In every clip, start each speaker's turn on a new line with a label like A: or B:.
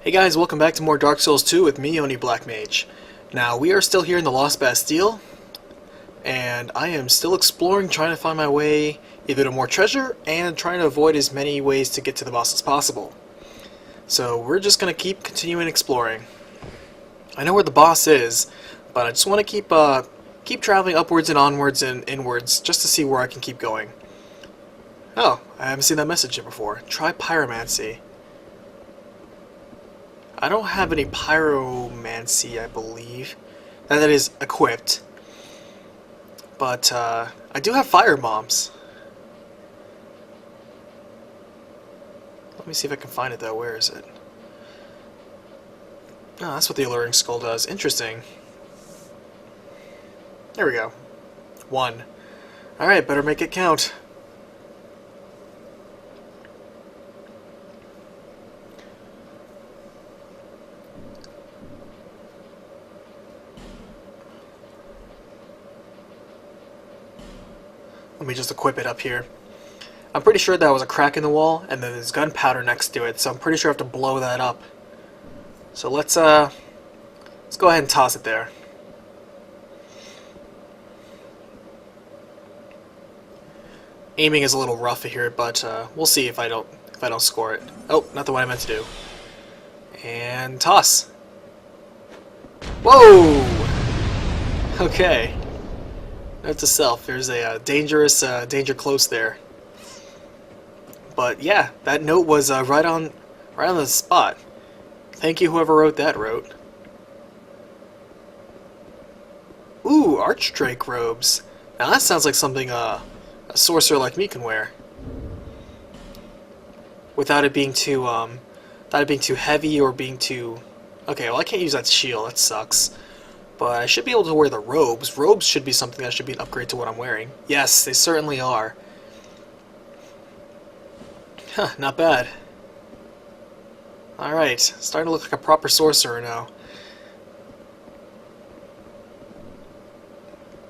A: Hey guys, welcome back to more Dark Souls 2 with me, Oni Black Mage. Now, we are still here in the Lost Bastille, and I am still exploring, trying to find my way either to more treasure, and trying to avoid as many ways to get to the boss as possible. So, we're just going to keep continuing exploring. I know where the boss is, but I just want to keep traveling upwards and onwards and inwards, just to see where I can keep going. Oh, I haven't seen that message here before. Try pyromancy. I don't have any pyromancy, I believe. That is equipped. But I do have fire bombs. Let me see if I can find it though. Where is it? Oh, that's what the alluring skull does. Interesting. There we go. 1. Alright, better make it count. Let me just equip it up here. I'm pretty sure that was a crack in the wall, and then there's gunpowder next to it, so I'm pretty sure I have to blow that up. So let's go ahead and toss it there. Aiming is a little rough here, but we'll see if I don't score it. Oh, not the one I meant to do. And toss. Whoa! Okay. Note to self, there's a dangerous danger close there. But yeah, that note was right on the spot. Thank you, whoever wrote that. Ooh, Archdrake robes. Now that sounds like something a sorcerer like me can wear, without it being too heavy or being too. Okay, well I can't use that shield. That sucks. But I should be able to wear the robes. Robes should be something that should be an upgrade to what I'm wearing. Yes, they certainly are. Huh, not bad. Alright, starting to look like a proper sorcerer now.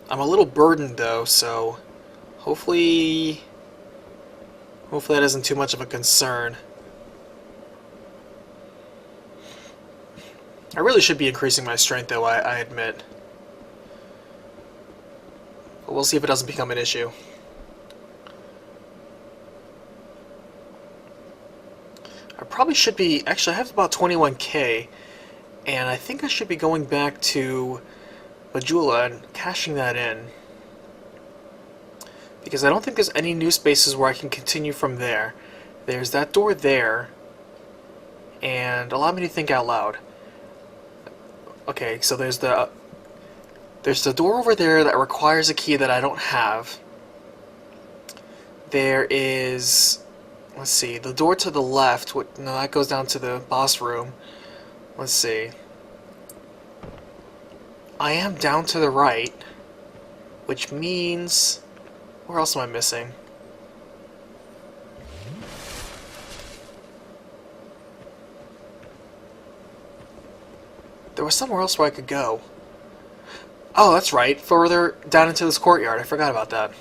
A: I'm a little burdened though, so hopefully that isn't too much of a concern. I really should be increasing my strength though, I admit. But we'll see if it doesn't become an issue. I probably should be... Actually, I have about 21k, and I think I should be going back to Majula and cashing that in. Because I don't think there's any new spaces where I can continue from there. There's that door there, and allow me to think out loud. Okay, so there's the door over there that requires a key that I don't have. There is, let's see, the door to the left. No, that goes down to the boss room. Let's see. I am down to the right, which means, where else am I missing? There was somewhere else where I could go. Oh, that's right. Further down into this courtyard. I forgot about that.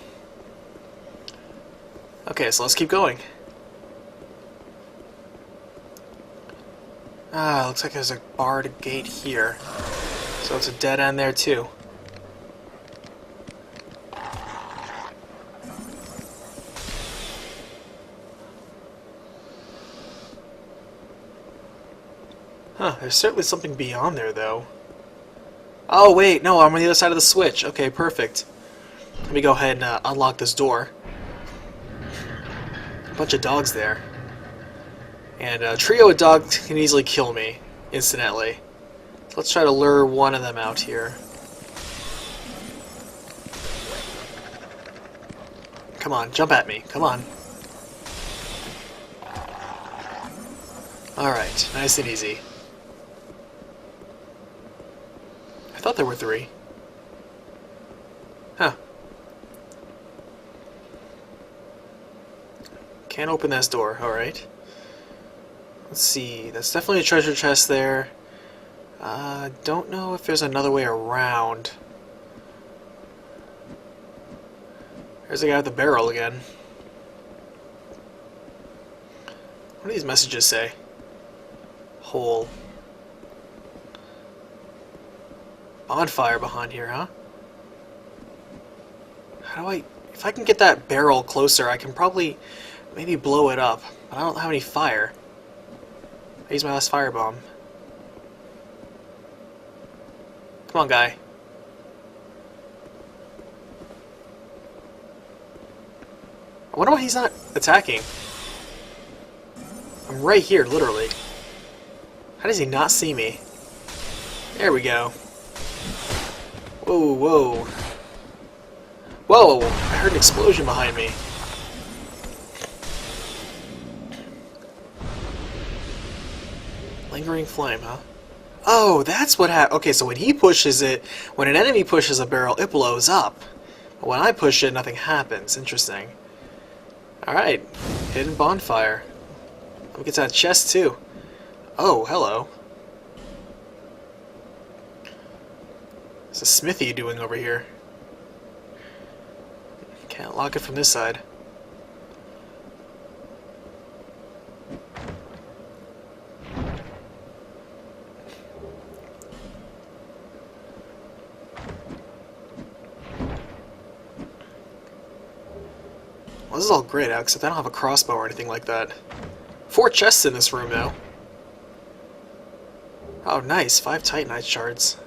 A: Okay, so let's keep going. Ah, looks like there's a barred gate here. So it's a dead end there too. Huh, there's certainly something beyond there, though. Oh, wait, no, I'm on the other side of the switch. Okay, perfect. Let me go ahead and unlock this door. A bunch of dogs there. And a trio of dogs can easily kill me, instantly. So let's try to lure one of them out here. Come on, jump at me. Come on. Alright, nice and easy. I thought there were 3. Huh. Can't open this door, alright. Let's see, that's definitely a treasure chest there. Don't know if there's another way around. There's the guy with the barrel again. What do these messages say? hole. Bonfire behind here, huh? How do I... If I can get that barrel closer, I can probably maybe blow it up. But I don't have any fire. I used my last firebomb. Come on, guy. I wonder why he's not attacking. I'm right here, literally. How does he not see me? There we go. Whoa, whoa. Whoa! I heard an explosion behind me. Lingering flame, huh? Oh, that's what happened. Okay, so when he pushes it, when an enemy pushes a barrel, it blows up. But when I push it, nothing happens. Interesting. Alright. Hidden bonfire. Let me get to that chest, too. Oh, hello. What's a smithy doing over here? Can't lock it from this side. Well, this is all great, except I don't have a crossbow or anything like that. 4 chests in this room, though. Oh, nice. 5 Titanite shards.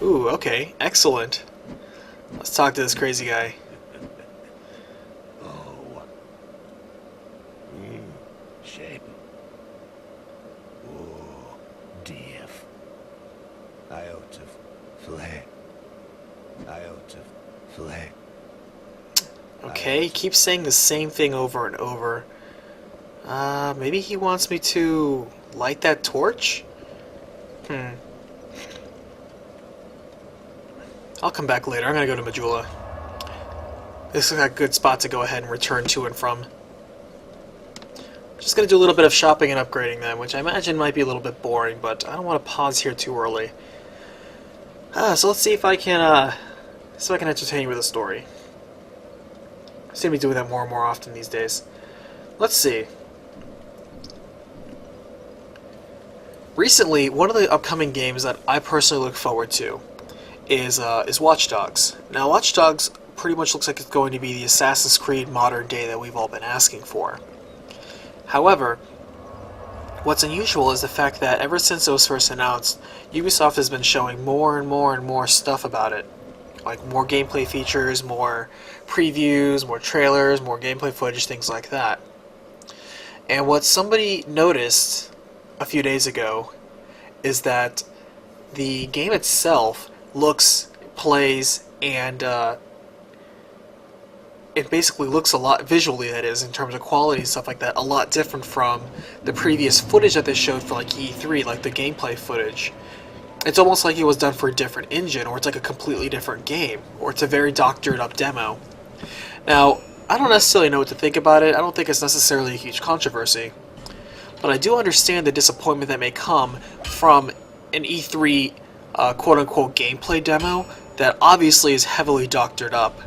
A: Ooh, okay. Excellent. Let's talk to this crazy guy.
B: Oh. Shape. Oh, dief. I ought to flay. I ought to flay.
A: Okay, he keeps saying the same thing over and over. Maybe he wants me to light that torch? I'll come back later. I'm gonna go to Majula. This is a good spot to go ahead and return to and from. Just gonna do a little bit of shopping and upgrading then, which I imagine might be a little bit boring, but I don't want to pause here too early. So let's see if I can, entertain you with a story. I seem to be doing that more and more often these days. Let's see. Recently, one of the upcoming games that I personally look forward to is Watch Dogs. Now, Watch Dogs pretty much looks like it's going to be the Assassin's Creed modern day that we've all been asking for. However, what's unusual is the fact that ever since it was first announced, Ubisoft has been showing more and more and more stuff about it. Like more gameplay features, more previews, more trailers, more gameplay footage, things like that. And what somebody noticed a few days ago is that the game itself looks, plays, and it basically looks a lot, visually that is, in terms of quality and stuff like that, a lot different from the previous footage that they showed for like E3, like the gameplay footage. It's almost like it was done for a different engine, or it's like a completely different game, or it's a very doctored up demo. Now, I don't necessarily know what to think about it. I don't think it's necessarily a huge controversy, but I do understand the disappointment that may come from an E3 quote-unquote gameplay demo that obviously is heavily doctored up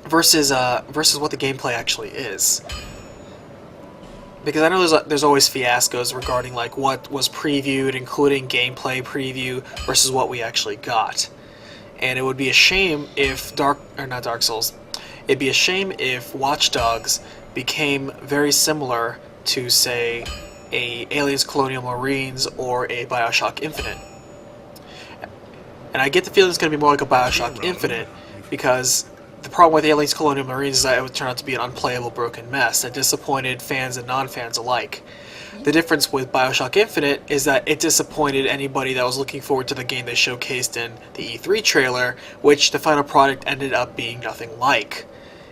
A: versus what the gameplay actually is. Because I know there's always fiascos regarding like what was previewed, including gameplay preview, versus what we actually got. And it would be a shame if it'd be a shame if Watch Dogs became very similar to, say, a Aliens Colonial Marines or a BioShock Infinite. And I get the feeling it's going to be more like a BioShock Infinite, because the problem with Aliens Colonial Marines is that it would turn out to be an unplayable broken mess that disappointed fans and non-fans alike. The difference with BioShock Infinite is that it disappointed anybody that was looking forward to the game they showcased in the E3 trailer, which the final product ended up being nothing like.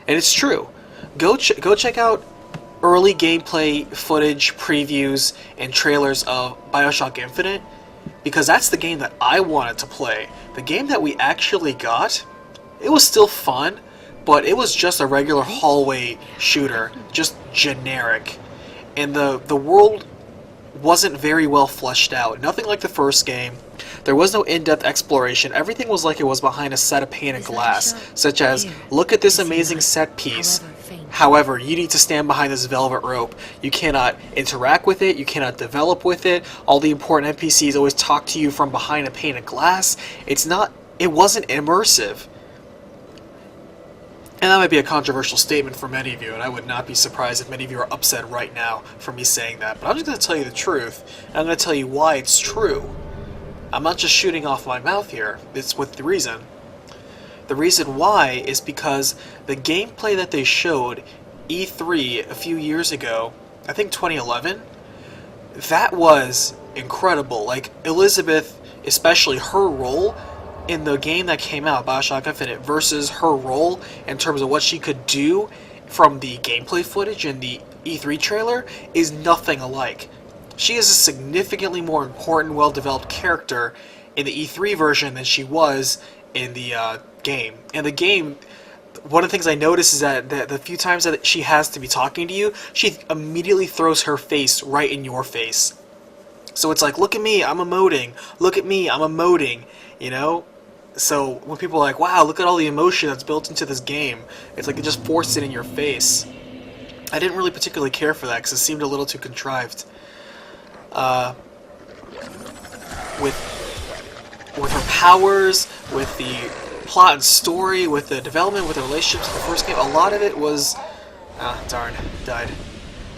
A: And it's true. Go check out early gameplay footage, previews, and trailers of BioShock Infinite, because that's the game that I wanted to play. The game that we actually got, it was still fun, but it was just a regular hallway shooter, just generic. And the world wasn't very well fleshed out. Nothing like the first game. There was no in-depth exploration. Everything was like it was behind a set of painted glass, such as, look at this amazing set piece. However, you need to stand behind this velvet rope. You cannot interact with it, you cannot develop with it. All the important NPCs always talk to you from behind a painted glass. It wasn't immersive. And that might be a controversial statement for many of you, and I would not be surprised if many of you are upset right now for me saying that. But I'm just going to tell you the truth, and I'm going to tell you why it's true. I'm not just shooting off my mouth here, it's with the reason. The reason why is because the gameplay that they showed E3 a few years ago, I think 2011, that was incredible. Like, Elizabeth, especially her role in the game that came out, BioShock Infinite, versus her role in terms of what she could do from the gameplay footage in the E3 trailer is nothing alike. She is a significantly more important, well-developed character in the E3 version than she was in the game. In the game, one of the things I noticed is that the few times that she has to be talking to you, she immediately throws her face right in your face. So it's like, look at me, I'm emoting. Look at me, I'm emoting. You know? So when people are like, wow, look at all the emotion that's built into this game, it's like they just forced it in your face. I didn't really particularly care for that because it seemed a little too contrived. With her powers, with the plot and story, with the development, with the relationships in the first game, a lot of it was... darn, died.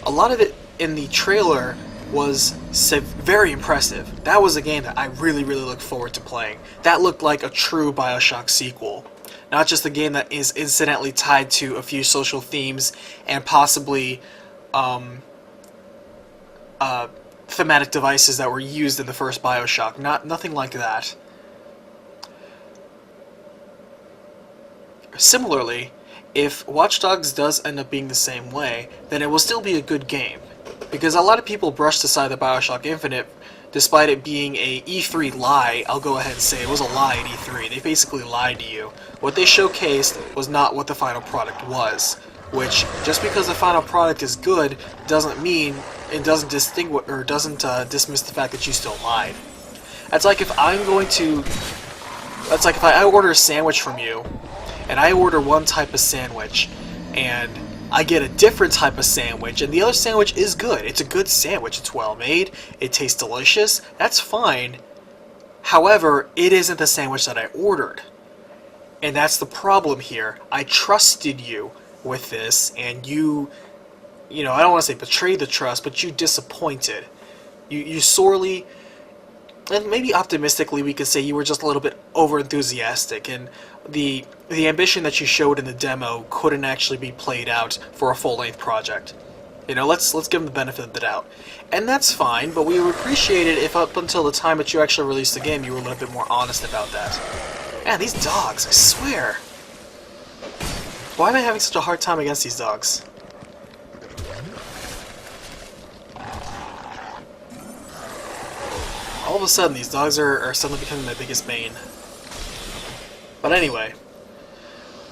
A: A lot of it in the trailer was very impressive. That was a game that I really, really looked forward to playing. That looked like a true BioShock sequel. Not just a game that is incidentally tied to a few social themes and possibly thematic devices that were used in the first BioShock. Nothing like that. Similarly, if Watch Dogs does end up being the same way, then it will still be a good game. Because a lot of people brushed aside the BioShock Infinite, despite it being a E3 lie. I'll go ahead and say it was a lie at E3. They basically lied to you. What they showcased was not what the final product was. Which, just because the final product is good, doesn't mean it doesn't distinguish or doesn't dismiss the fact that you still lied. That's like if I'm going to... That's like if I order a sandwich from you, and I order one type of sandwich, and I get a different type of sandwich, and the other sandwich is good. It's a good sandwich. It's well made. It tastes delicious. That's fine. However, it isn't the sandwich that I ordered. And that's the problem here. I trusted you with this, and you know, I don't want to say betrayed the trust, but you disappointed. You sorely, and maybe optimistically we could say you were just a little bit over-enthusiastic, and the ambition that you showed in the demo couldn't actually be played out for a full-length project. You know, let's give them the benefit of the doubt. And that's fine, but we would appreciate it if up until the time that you actually released the game, you were a little bit more honest about that. Man, these dogs, I swear. Why am I having such a hard time against these dogs? All of a sudden, these dogs are suddenly becoming my biggest bane. But anyway,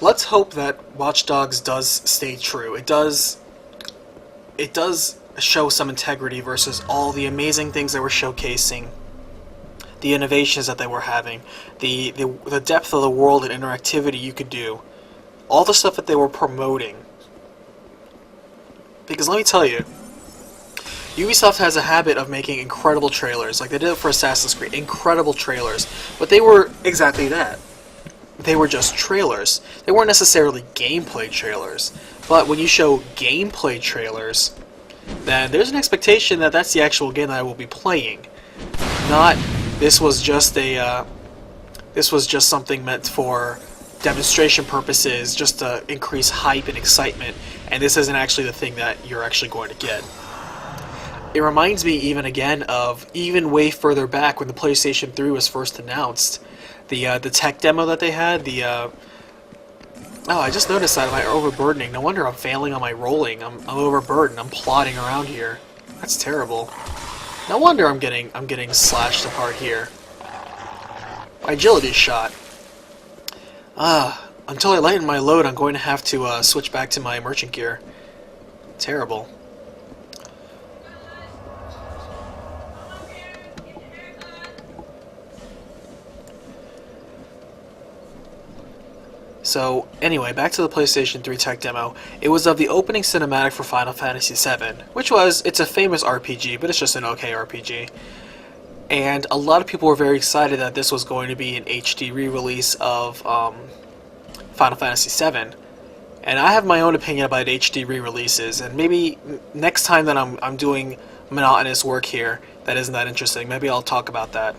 A: let's hope that Watch Dogs does stay true. It does show some integrity versus all the amazing things they were showcasing, the innovations that they were having, the depth of the world and interactivity you could do, all the stuff that they were promoting. Because let me tell you, Ubisoft has a habit of making incredible trailers, like they did it for Assassin's Creed, incredible trailers, but they were exactly that. They were just trailers. They weren't necessarily gameplay trailers, but when you show gameplay trailers, then there's an expectation that that's the actual game that I will be playing. Not, this was just something meant for demonstration purposes, just to increase hype and excitement, and this isn't actually the thing that you're actually going to get. It reminds me even again of even way further back when the PlayStation 3 was first announced. The tech demo that they had, oh, I just noticed that. Am I overburdening? No wonder I'm failing on my rolling. I'm overburdened. I'm plodding around here. That's terrible. No wonder I'm getting slashed apart here. My agility's shot. Until I lighten my load, I'm going to have to switch back to my merchant gear. Terrible. So anyway, back to the PlayStation 3 tech demo. It was of the opening cinematic for Final Fantasy VII, which it's a famous RPG, but it's just an okay RPG. And a lot of people were very excited that this was going to be an HD re-release of Final Fantasy VII. And I have my own opinion about HD re-releases, and maybe next time that I'm doing monotonous work here that isn't that interesting, maybe I'll talk about that.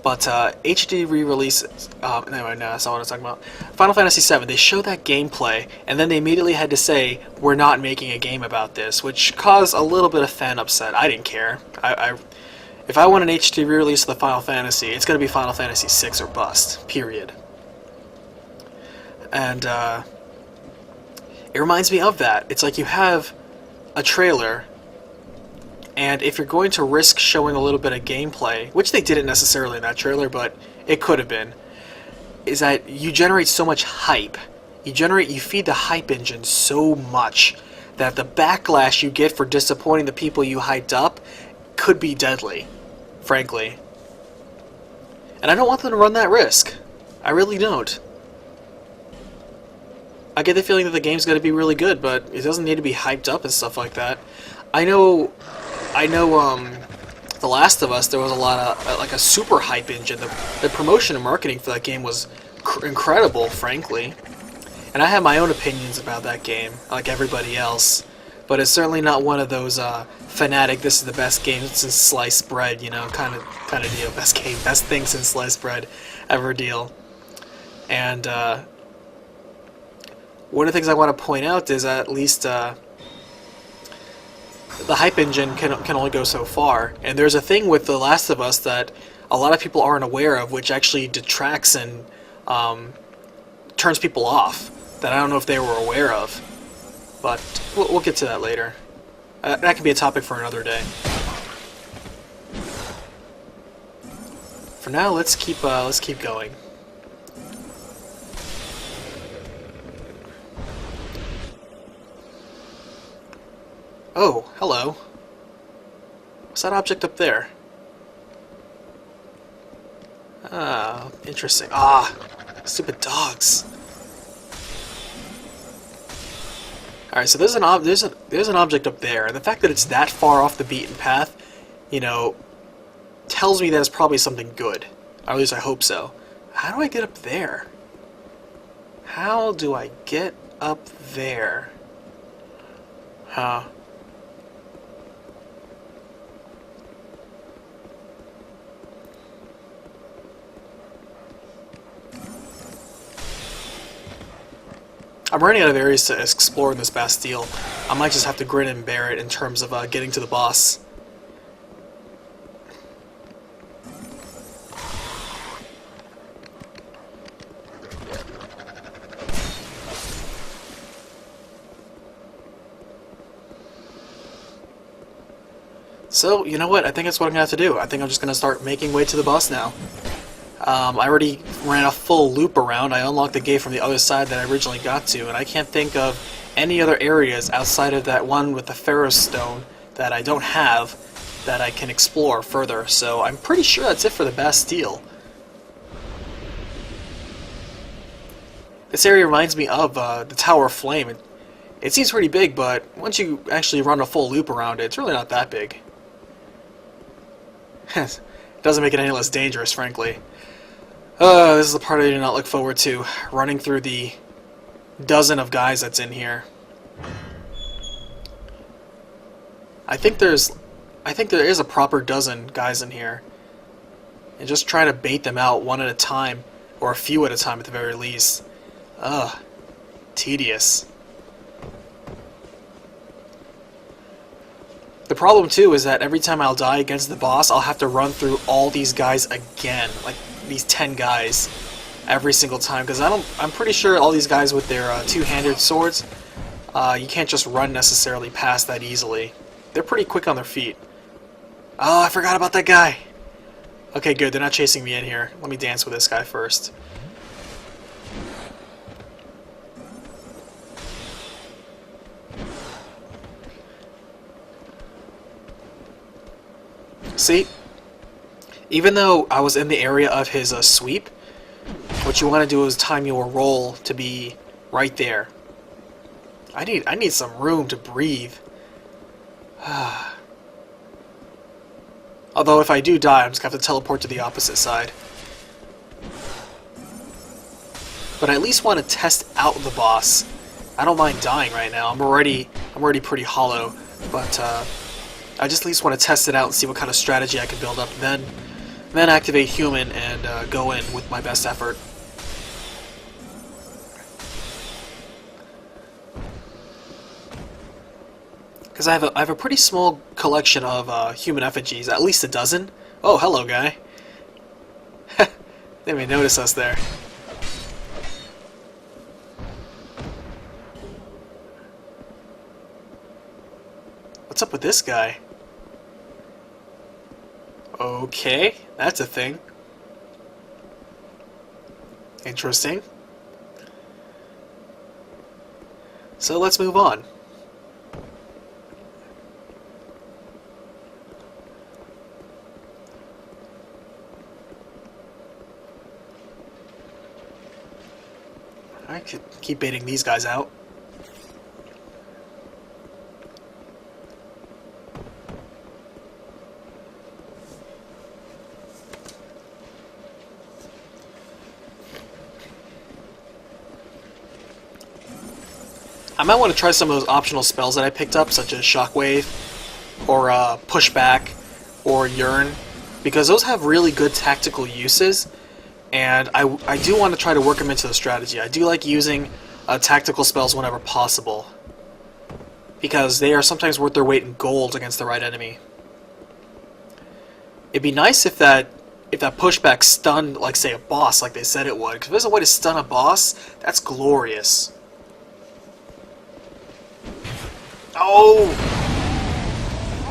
A: But HD re-releases, anyway, no, that's not what I'm talking about. Final Fantasy VII, they showed that gameplay, and then they immediately had to say, we're not making a game about this, which caused a little bit of fan upset. I didn't care. If I want an HD re-release of the Final Fantasy, it's going to be Final Fantasy VI or bust, period. And it reminds me of that. It's like you have a trailer, and if you're going to risk showing a little bit of gameplay, which they didn't necessarily in that trailer, but it could have been, is that you generate so much hype. You feed the hype engine so much that the backlash you get for disappointing the people you hyped up could be deadly, frankly. And I don't want them to run that risk. I really don't. I get the feeling that the game's going to be really good, but it doesn't need to be hyped up and stuff like that. I know, The Last of Us, there was a lot of, like a super hype engine. The promotion and marketing for that game was incredible, frankly. And I have my own opinions about that game, like everybody else. But it's certainly not one of those, fanatic, this is the best game since sliced bread, you know, kind of deal. Best thing since sliced bread ever deal. And, one of the things I want to point out is at least, the hype engine can only go so far, and there's a thing with The Last of Us that a lot of people aren't aware of, which actually detracts and turns people off, that I don't know if they were aware of, but we'll get to that later. That could be a topic for another day. For now, let's keep going. Oh, hello. What's that object up there? Ah, interesting. Ah, stupid dogs. All right, so there's an object up there, and the fact that it's that far off the beaten path, you know, tells me that it's probably something good. Or at least I hope so. How do I get up there? How do I get up there? Huh. I'm running out of areas to explore in this Bastille. I might just have to grin and bear it in terms of getting to the boss. So, you know what? I think that's what I'm going to have to do. I think I'm just going to start making way to the boss now. I already ran a full loop around. I unlocked the gate from the other side that I originally got to, and I can't think of any other areas outside of that one with the Pharaoh's Stone that I don't have that I can explore further. So I'm pretty sure that's it for the Bastille. This area reminds me of the Tower of Flame. It seems pretty big, but once you actually run a full loop around it, it's really not that big. It doesn't make it any less dangerous, frankly. This is the part I do not look forward to, running through the dozen of guys that's in here. I think there is a proper dozen guys in here. And just trying to bait them out one at a time, or a few at a time at the very least. Ugh. Tedious. The problem too is that every time I'll die against the boss, I'll have to run through all these guys again, like these 10 guys, every single time. Because I'm pretty sure all these guys with their two-handed swords, you can't just run necessarily past that easily. They're pretty quick on their feet. Oh, I forgot about that guy. Okay, good. They're not chasing me in here. Let me dance with this guy first. See? Even though I was in the area of his sweep, what you want to do is time your roll to be right there. I need some room to breathe. Although if I do die, I'm just gonna have to teleport to the opposite side. But I at least want to test out the boss. I don't mind dying right now. I'm already pretty hollow, but I just at least want to test it out and see what kind of strategy I can build up. Then activate human and go in with my best effort. Because I have a pretty small collection of human effigies, at least a dozen. Oh, hello, guy. They may notice us there. What's up with this guy? Okay, that's a thing. Interesting. So let's move on. I could keep baiting these guys out. I might want to try some of those optional spells that I picked up, such as Shockwave, or Pushback, or Yearn, because those have really good tactical uses, and I do want to try to work them into the strategy. I do like using tactical spells whenever possible, because they are sometimes worth their weight in gold against the right enemy. It'd be nice if that Pushback stunned, like, say, a boss like they said it would, because if there's a way to stun a boss, that's glorious. Oh!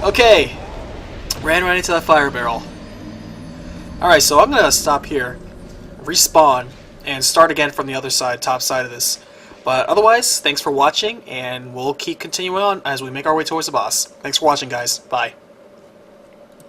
A: Okay. Ran right into that fire barrel. Alright, so I'm gonna stop here, respawn, and start again from the other side, top side of this. But otherwise, thanks for watching, and we'll keep continuing on as we make our way towards the boss. Thanks for watching, guys. Bye.